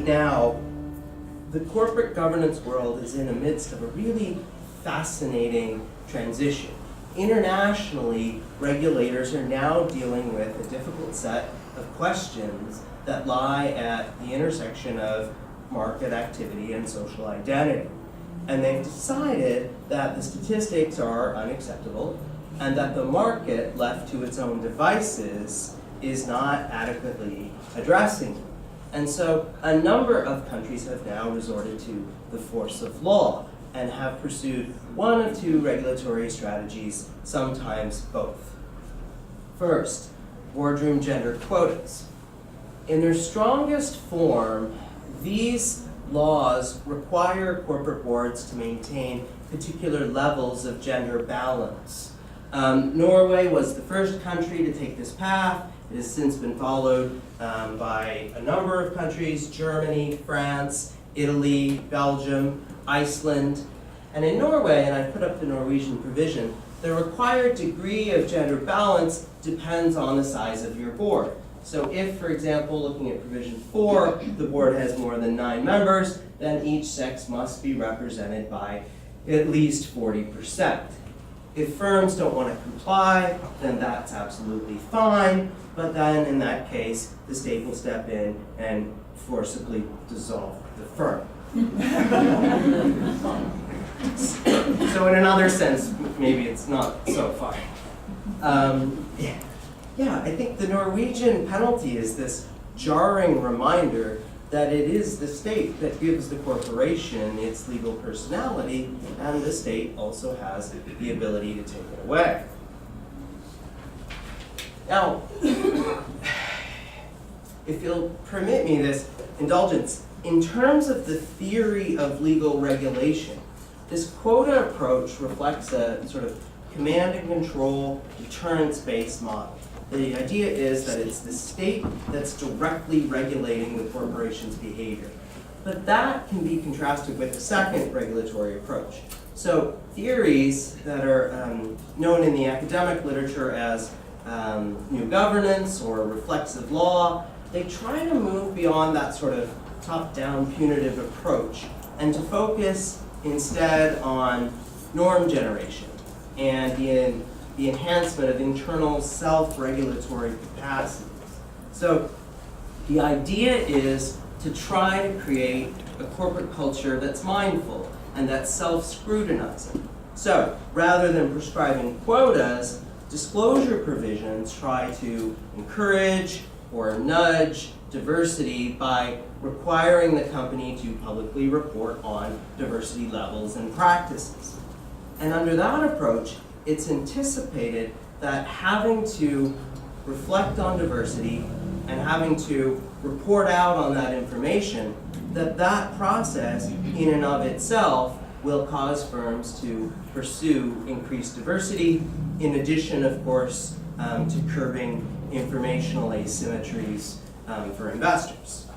right now, the corporate governance world is in the midst of a really fascinating transition. Internationally, regulators are now dealing with a difficult set of questions that lie at the intersection of market activity and social identity. And they've decided that the statistics are unacceptable and that the market, left to its own devices, is not adequately addressing them. And so a number of countries have now resorted to the force of law and have pursued one of two regulatory strategies, sometimes both. First, boardroom gender quotas. In their strongest form, these laws require corporate boards to maintain particular levels of gender balance. Norway was the first country to take this path. It has since been followed by a number of countries: Germany, France, Italy, Belgium, Iceland. And in Norway, and I put up the Norwegian provision, the required degree of gender balance depends on the size of your board. So if, for example, looking at provision 4, the board has more than 9 members, then each sex must be represented by at least 40%. If firms don't want to comply, then that's absolutely fine, but then in that case, the state will step in and forcibly dissolve the firm. So in another sense, maybe it's not so fine. Yeah, I think the Norwegian penalty is this jarring reminder that it is the state that gives the corporation its legal personality, and the state also has the ability to take it away. Now, if you'll permit me this indulgence, in terms of the theory of legal regulation, this quota approach reflects a sort of command and control, deterrence-based model. The idea is that it's the state that's directly regulating the corporation's behavior. But that can be contrasted with a second regulatory approach. So theories that are known in the academic literature as new governance or reflexive law, they try to move beyond that sort of top-down punitive approach and to focus instead on norm generation and the enhancement of internal self-regulatory capacities. So the idea is to try to create a corporate culture that's mindful and that's self-scrutinizing. So rather than prescribing quotas, disclosure provisions try to encourage or nudge diversity by requiring the company to publicly report on diversity levels and practices. And under that approach, it's anticipated that having to reflect on diversity and having to report out on that information, that process in and of itself will cause firms to pursue increased diversity, in addition, of course, to curbing informational asymmetries for investors.